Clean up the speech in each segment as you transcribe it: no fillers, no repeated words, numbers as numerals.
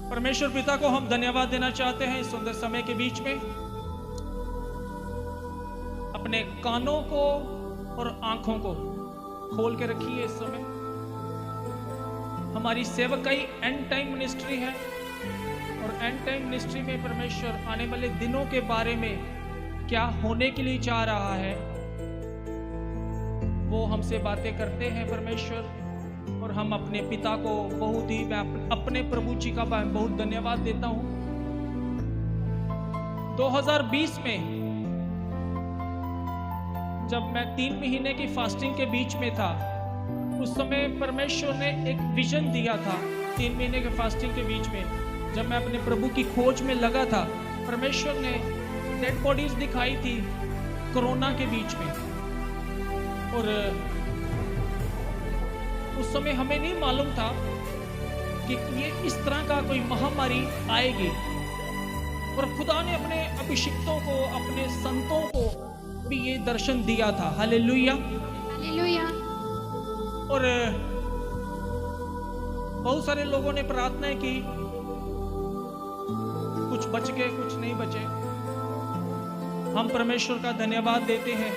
परमेश्वर पिता को हम धन्यवाद देना चाहते हैं इस सुंदर समय के बीच में। अपने कानों को और आंखों को खोल के रखिए। इस समय हमारी सेवकाई एंड टाइम मिनिस्ट्री है और एंड टाइम मिनिस्ट्री में परमेश्वर आने वाले दिनों के बारे में क्या होने के लिए चाह रहा है वो हमसे बातें करते हैं परमेश्वर। और हम अपने पिता को बहुत ही, मैं अपने प्रभु जी का बहुत धन्यवाद देता हूं। 2020 में जब मैं 3 महीने की फास्टिंग के बीच में था, उस समय परमेश्वर ने एक विजन दिया था। 3 महीने के फास्टिंग के बीच में जब मैं अपने प्रभु की खोज में लगा था, परमेश्वर ने डेड बॉडीज दिखाई थी कोरोना के बीच में। और उस समय हमें नहीं मालूम था कि ये इस तरह का कोई महामारी आएगी। और खुदा ने अपने अभिषिक्तों को, अपने संतों को भी ये दर्शन दिया था। Hallelujah, hallelujah. और बहुत सारे लोगों ने प्रार्थना की, कुछ बच गए, कुछ नहीं बचे। हम परमेश्वर का धन्यवाद देते हैं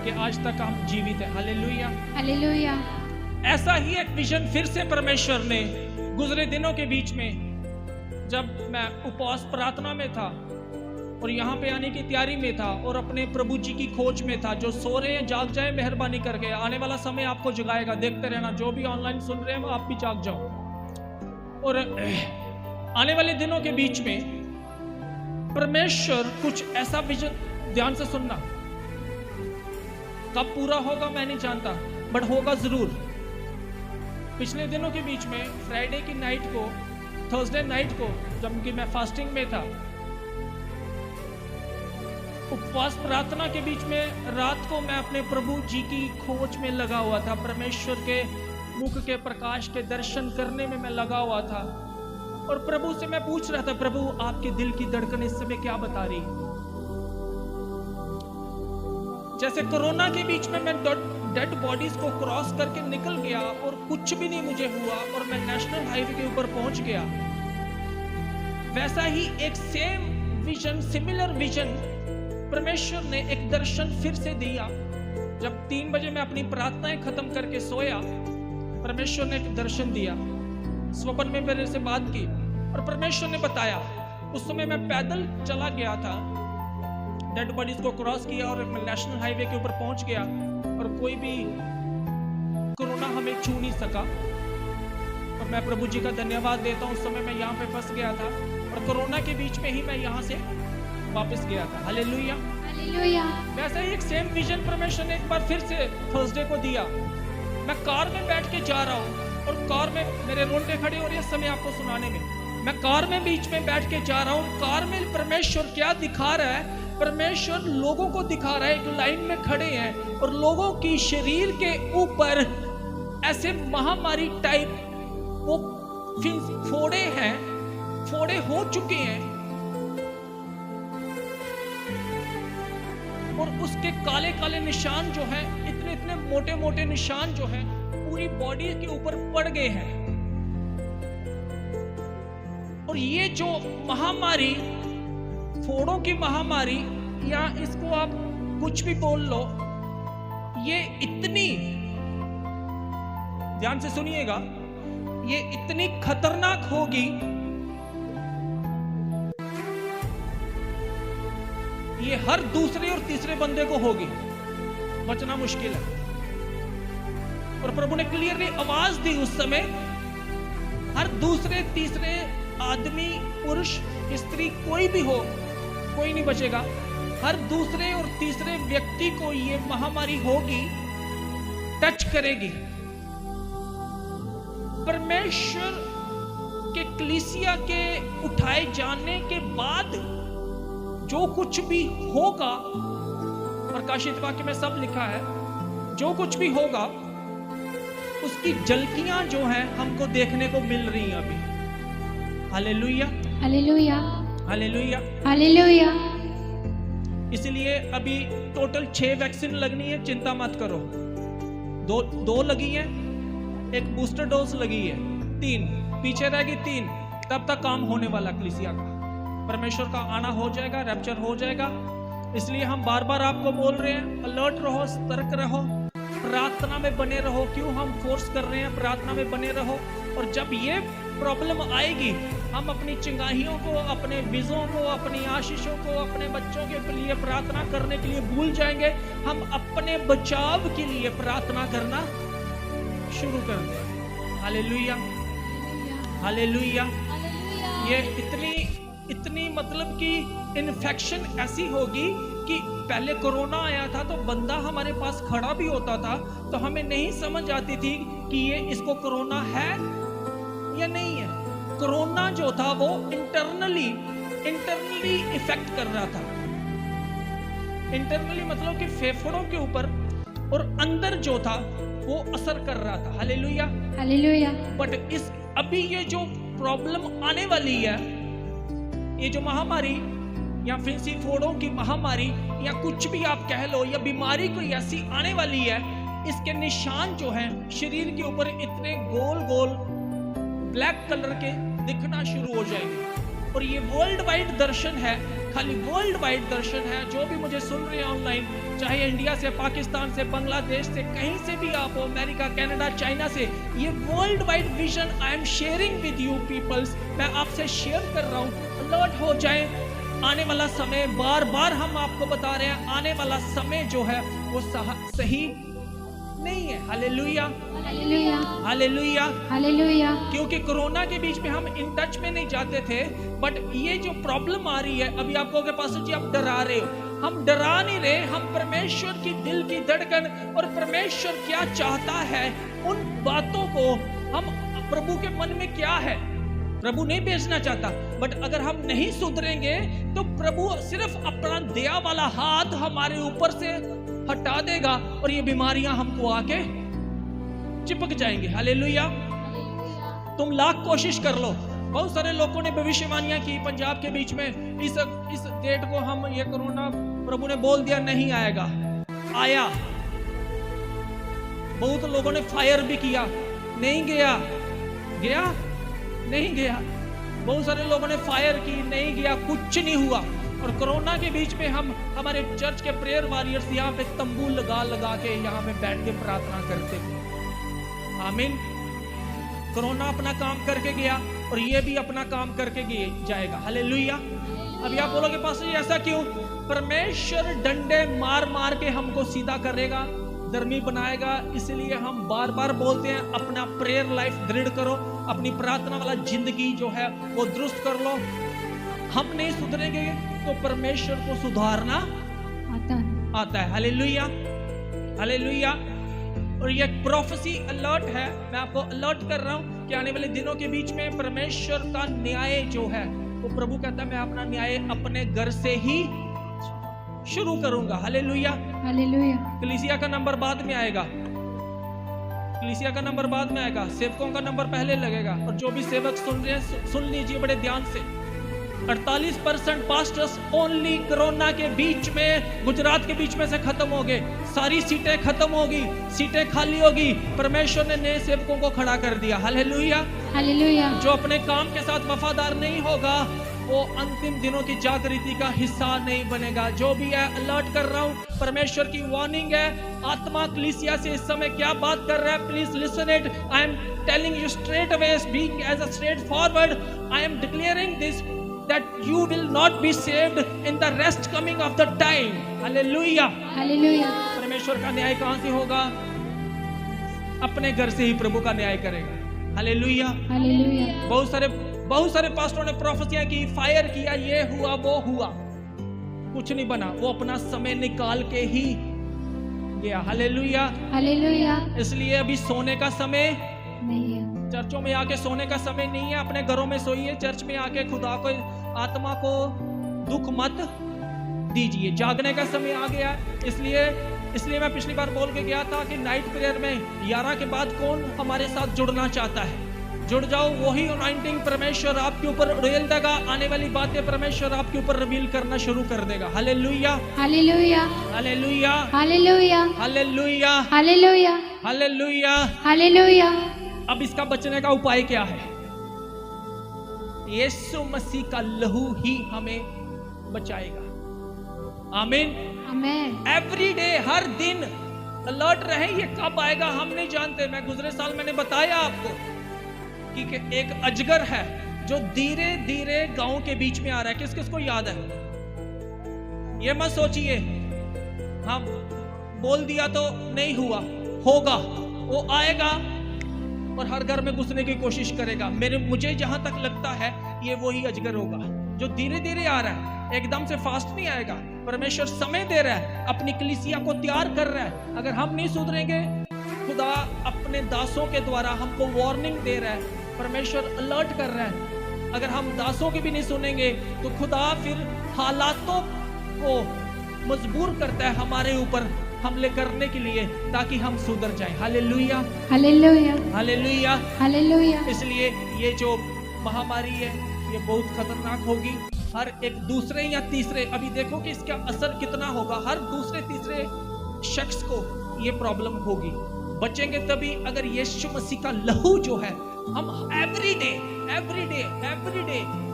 कि आज तक हम जीवित हैं। Hallelujah, hallelujah. ऐसा ही एक विजन फिर से परमेश्वर ने गुजरे दिनों के बीच में, जब मैं उपवास प्रार्थना में था और यहाँ पे आने की तैयारी में था और अपने प्रभु जी की खोज में था। जो सो रहे हैं जाग जाए मेहरबानी करके, आने वाला समय आपको जगाएगा। देखते रहना, जो भी ऑनलाइन सुन रहे हैं आप भी जाग जाओ। और आने वाले दिनों के बीच में परमेश्वर कुछ ऐसा विजन, ध्यान से सुनना, कब पूरा होगा मैं नहीं जानता, बट होगा जरूर। पिछले दिनों के बीच में फ्राइडे की नाइट को, थर्सडे नाइट को, जबकि मैं फास्टिंग में था, उपवास प्रार्थना के बीच में रात को मैं अपने प्रभु जी की खोज में लगा हुआ था। परमेश्वर के मुख के प्रकाश के दर्शन करने में मैं लगा हुआ था। और प्रभु से मैं पूछ रहा था, प्रभु आपके दिल की धड़कन इस समय क्या बता रही है। जैसे कोरोना के बीच में मैं डेड बॉडीज को क्रॉस करके निकल गया और कुछ भी नहीं मुझे हुआ और मैं नेशनल हाईवे के ऊपर पहुंच गया, वैसा ही एक सेम विजन, सिमिलर विजन परमेश्वर ने एक दर्शन फिर से दिया। जब 3 बजे मैं अपनी प्रार्थनाएं खत्म करके सोया, परमेश्वर ने एक दर्शन दिया। स्वप्न में मेरे से बात की और परमेश्वर ने बताया, उस समय मैं पैदल चला गया था, डेड बॉडीज को क्रॉस किया और मैं नेशनल हाईवे के ऊपर पहुंच गया और कोई भी कोरोना हमें छू नहीं सका। और मैं प्रभु जी का धन्यवाद देता हूं, उस समय मैं यहाँ पे फंस गया था और कोरोना के बीच में ही मैं यहाँ से वापस गया था। Hallelujah, hallelujah. वैसे ही एक सेम विजन परमेश्वर ने एक बार फिर से थर्सडे को दिया। मैं कार में बैठ के जा रहा हूँ और कार में मेरे रोंगटे खड़े हो रहे हैं समय आपको सुनाने में। मैं कार में बीच में बैठ के जा रहा हूँ, कार में परमेश्वर क्या दिखा रहा है, परमेश्वर लोगों को दिखा रहा है, एक लाइन में खड़े हैं और लोगों की शरीर के ऊपर ऐसे महामारी टाइप वो फोड़े हैं, फोड़े हो चुके हैं और उसके काले काले निशान जो हैं, इतने इतने मोटे मोटे निशान जो हैं पूरी बॉडी के ऊपर पड़ गए हैं। और ये जो महामारी, फोड़ों की महामारी, या इसको आप कुछ भी बोल लो, ये इतनी, ध्यान से सुनिएगा, ये इतनी खतरनाक होगी, ये हर दूसरे और तीसरे बंदे को होगी, बचना मुश्किल है। और प्रभु ने क्लियरली आवाज दी उस समय, हर दूसरे तीसरे आदमी, पुरुष, स्त्री, कोई भी हो, कोई नहीं बचेगा। हर दूसरे और तीसरे व्यक्ति को ये महामारी होगी, टच करेगी। परमेश्वर के कलीसिया के उठाए जाने के बाद जो कुछ भी होगा, प्रकाशित वाक्य में सब लिखा है, जो कुछ भी होगा उसकी झलकियां जो हैं हमको देखने को मिल रही हैं अभी। Hallelujah, hallelujah, hallelujah, hallelujah. इसलिए अभी टोटल 6 वैक्सीन लगनी है, चिंता मत करो। दो लगी है, एक बूस्टर डोज लगी है, 3, पीछे रहेगी 3, तब तक काम होने वाला कलीसिया का। परमेश्वर का आना हो जाएगा, रैप्चर हो जाएगा। इसलिए हम बार बार आपको बोल रहे हैं, अलर्ट रहो, सतर्क रहो, प्रार्थना में बने रहो। क्यों हम फोर्स कर रहे हैं, प्रार्थना में बने रहो। और जब ये प्रॉब्लम आएगी, हम अपनी चिंगारियों को, अपने बीजों को, अपनी आशीषों को, अपने बच्चों के लिए प्रार्थना करने के लिए भूल जाएंगे। हम अपने बचाव के लिए प्रार्थना करना शुरू कर दें। Hallelujah, hallelujah. ये इतनी मतलब कि इन्फेक्शन ऐसी होगी कि पहले कोरोना आया था तो बंदा हमारे पास खड़ा भी होता था तो हमें नहीं समझ आती थी कि ये इसको कोरोना है या नहीं है। कोरोना जो था वो इंटरनली इफेक्ट कर रहा था। इंटरनली मतलब कि फेफड़ों के ऊपर और अंदर जो था वो असर कर रहा था। Hallelujah, hallelujah. बट अभी ये जो प्रॉब्लम आने वाली है, ये जो महामारी या फिंसी फोड़ों की महामारी या कुछ भी आप कह लो, या बीमारी कोई ऐसी आने वाली है, इसके निशान जो हैं शरीर के ऊपर इतने गोल गोल ब्लैक कलर के दिखना शुरू हो जाएंगे। और ये वर्ल्ड वाइड दर्शन है, खाली वर्ल्ड वाइड दर्शन है। जो भी मुझे सुन रहे हैं ऑनलाइन, चाहे इंडिया से, पाकिस्तान से, बांग्लादेश से, कहीं से भी आप हो, अमेरिका, कनाडा, चाइना से, ये world wide vision I am sharing with you peoples. मैं आपसे शेयर कर रहा हूँ, अलर्ट हो जाए। आने वाला समय, बार बार हम आपको बता रहे हैं, आने वाला समय जो है वो सही नहीं है। Hallelujah, hallelujah, hallelujah, hallelujah. क्योंकि कोरोना के बीच में हम इन टच में नहीं जाते थे, बट ये जो प्रॉब्लम आ रही है, अभी आपको के पास जी आप डरा रहे हो, हम डरा नहीं रहे। हम परमेश्वर की दिल की धड़कन और परमेश्वर क्या चाहता है, उन बातों को हम, प्रभु के मन में क्या है, प्रभु नहीं भेजना चाहता। बट अगर हम नहीं सुधरेंगे तो प्रभु सिर्फ अपना दया वाला हाथ हमारे ऊपर से हटा देगा और ये बीमारियां हमको आके चिपक जाएंगे। हालेलुया। तुम लाख कोशिश कर लो, बहुत सारे लोगों ने भविष्यवाणियां की पंजाब के बीच में, इस डेट को हम ये कोरोना प्रभु ने बोल दिया नहीं आएगा, आया। बहुत लोगों ने फायर भी किया, नहीं गया, गया नहीं गया। बहुत सारे लोगों ने फायर की, नहीं गया, कुछ नहीं हुआ। और कोरोना के बीच में हम हमारे चर्च के प्रेयर वॉरियर्स यहाँ पे तंबू लगा के यहाँ पे बैठ के प्रार्थना करते थे। आमीन। कोरोना अपना काम करके गया और ये भी अपना काम करके जाएगा। हालेलुया। अभी आप बोलोगे पास्टर जी ऐसा क्यों? परमेश्वर डंडे मार मार के हमको सीधा करेगा, धर्मी बनाएगा। इसलिए हम बार बार बोलते हैं अपना प्रेयर लाइफ दृढ़ करो, अपनी प्रार्थना वाला जिंदगी जो है वो दुरुस्त कर लो। हम नहीं सुधरेंगे तो परमेश्वर को सुधारना आता है। Hallelujah, hallelujah. और ये प्रोफेसी अलर्ट है, मैं आपको अलर्ट कर रहा हूं कि आने वाले दिनों के बीच में परमेश्वर का न्याय जो है वो, प्रभु कहता है मैं अपना न्याय अपने घर से ही शुरू करूंगा। Hallelujah, hallelujah. कलीसिया का नंबर बाद में आएगा, कलीसिया का नंबर बाद में आएगा, सेवकों का नंबर पहले लगेगा। और जो भी सेवक सुन रहे हैं सुन लीजिए बड़े ध्यान से, 48% पास्टर्स ओनली कोरोना के बीच में, गुजरात के बीच में से खत्म हो गए। सारी सीटें खत्म होगी, सीटें खाली होगी। परमेश्वर ने नए सेवकों को खड़ा कर दिया। Hallelujah, hallelujah. जो अपने काम के साथ वफादार नहीं होगा वो अंतिम दिनों की जागृति का हिस्सा नहीं बनेगा। जो भी है अलर्ट कर रहा हूं, परमेश्वर की वार्निंग है। आत्मा कलीसिया से इस समय क्या बात कर रहा है, please listen it. I am telling you straight away, speak as a straight forward. I am declaring this that you will not be saved in the rest coming of the time. Hallelujah, hallelujah. परमेश्वर का न्याय कहां से होगा? अपने घर से ही प्रभु का न्याय करेगा। Hallelujah, hallelujah. बहुत सारे पास्टरों ने प्रोफेसियां की, फायर किया, ये हुआ वो हुआ, कुछ नहीं बना। वो अपना समय निकाल के ही गया। Hallelujah, hallelujah. इसलिए अभी सोने का समय नहीं है, चर्चों में आके सोने का समय नहीं है। अपने घरों में सोइए, चर्च में आके खुदा को, आत्मा को दुख मत दीजिए। जागने का समय आ गया। इसलिए मैं पिछली बार बोल के गया था कि नाइट प्रेयर में 11 के बाद कौन हमारे साथ जुड़ना चाहता है, जुड़ जाओ। वही अनॉइंटिंग परमेश्वर आपके ऊपर रिवील देगा। आने वाली बातें परमेश्वर आपके ऊपर रिवील करना शुरू कर देगा। Hallelujah, hallelujah, hallelujah, hallelujah, hallelujah, hallelujah, hallelujah, hallelujah. अब इसका बचने का उपाय क्या है? यीशु मसीह का लहू ही हमें बचाएगा। आमीन। आमेन। एवरी डे, हर दिन अलर्ट रहे। ये कब आएगा हम नहीं जानते। मैं गुजरे साल मैंने बताया आपको कि एक अजगर है जो धीरे धीरे गांव के बीच में आ रहा है। किस किस को याद है? ये मत सोचिए हम बोल दिया तो नहीं हुआ, होगा। वो आएगा और हर घर में घुसने की कोशिश करेगा। मुझे जहां तक लगता है ये वही अजगर होगा जो धीरे धीरे आ रहा है, एकदम से फास्ट नहीं आएगा। परमेश्वर समय दे रहा है, अपनी कलीसिया को तैयार कर रहा है। अगर हम नहीं सुधरेंगे, खुदा अपने दासों के द्वारा हमको वार्निंग दे रहा है, परमेश्वर अलर्ट कर रहा है। अगर हम दासों की भी नहीं सुनेंगे तो खुदा फिर हालातों को मजबूर करता है हमारे ऊपर हमले करने के लिए, ताकि हम सुधर जाएं। Hallelujah, hallelujah, hallelujah, hallelujah. इसलिए ये जो महामारी है ये बहुत खतरनाक होगी। हर एक दूसरे या तीसरे, अभी देखो कि इसका असर कितना होगा, हर दूसरे तीसरे शख्स को ये प्रॉब्लम होगी। बचेंगे तभी अगर यीशु मसीह का लहू जो है, हम एवरी डे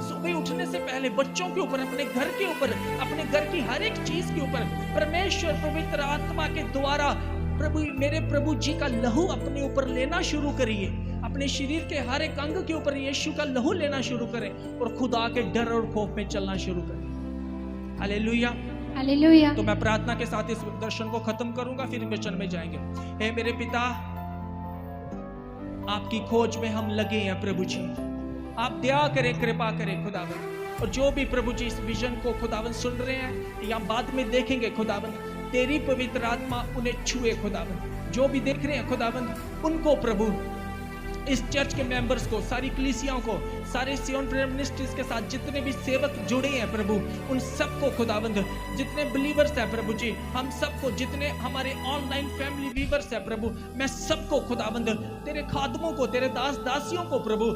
सुबह उठने से पहले बच्चों के ऊपर, अपने घर के ऊपर, अपने घर की हर एक चीज के ऊपर परमेश्वर पवित्र आत्मा के द्वारा मेरे प्रभु जी का लहू अपने ऊपर लेना शुरू करिए। अपने शरीर के हर एक अंग के ऊपर यीशु का लहू लेना शुरू करें और खुदा के डर और खौफ में चलना शुरू करें। Hallelujah, hallelujah. तो मैं प्रार्थना के साथ इस दर्शन को खत्म करूंगा, फिर वचन में जाएंगे। हे मेरे पिता, आपकी खोज में हम लगे हैं प्रभु जी। आप दया करें, कृपा करें खुदावंद। और जो भी प्रभु जी इस विजन को खुदावंद सुन रहे हैं या बाद में देखेंगे खुदावंद, तेरी पवित्र आत्मा उन्हें छुए खुदावंद। जो भी देख रहे हैं खुदावंद, उनको प्रभु, इस चर्च के मेंबर्स को, सारी कलीसियाओं को, सारे सियोन प्रेयर मिनिस्ट्रीज के साथ जितने भी सेवक जुड़े हैं प्रभु, उन सबको खुदावंद, जितने बिलीवर्स हैं प्रभु जी, हम सबको, जितने हमारे ऑनलाइन फैमिली व्यूअर्स हैं प्रभु, मैं सबको खुदावंद, तेरे खादमों को, तेरे दास दासियों को प्रभु,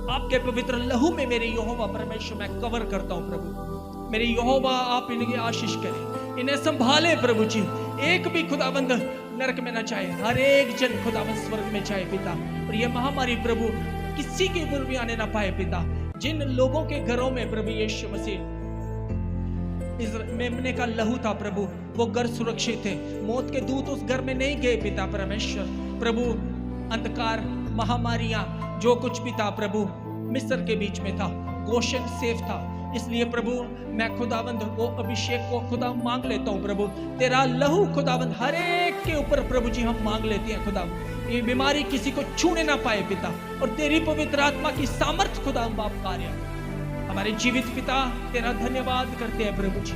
आपके पवित्र लहू में मेरे यहोवा परमेश्वर मैं कवर करता हूं प्रभु। मेरे यहोवा आप इनकी आशीष करें, इन्हें संभाले प्रभु जी। एक भी खुदावंद नरक में ना जाए, हर एक जन खुदावंद स्वर्ग में जाए पिता। और ये महामारी प्रभु किसी के ऊपर भी आने ना पाए पिता। जिन लोगों के घरों में प्रभु यीशु मसीह इस मेमने का लहू था प्रभु, वो घर सुरक्षित थे, मौत के दूत उस घर में नहीं गए पिता परमेश्वर। प्रभु अंधकार, महामारियां, जो कुछ भी था प्रभु, मिस्र के बीच में था, गोशन सेफ था। इसलिए प्रभु मैं खुदावंद वो अभिषेक को खुदा मांग लेता हूँ प्रभु, तेरा लहू खुदावंद हर एक के ऊपर प्रभु जी हम मांग लेते हैं खुदावंद। ये बीमारी किसी को छूने ना पाए पिता, और तेरी पवित्र आत्मा की सामर्थ खुदा बाप कार्य हमारे जीवित पिता, तेरा धन्यवाद करते हैं प्रभु जी।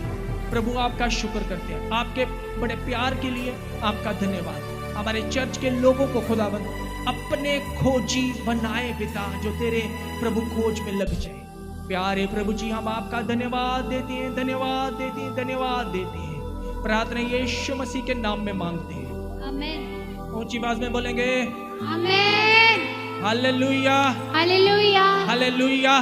प्रभु आपका शुक्र करते हैं, आपके बड़े प्यार के लिए आपका धन्यवाद। हमारे चर्च के लोगों को खुदावंद अपने खोजी बनाए पिता, जो तेरे प्रभु खोज में लग जाए। प्यारे प्रभु जी हम आपका धन्यवाद देते हैं, धन्यवाद देते हैं, धन्यवाद देते हैं। प्रार्थना यीशु मसीह के नाम में मांगते हैं, आमेन। ऊंची आवाज में बोलेंगे आमेन। Hallelujah, hallelujah, hallelujah.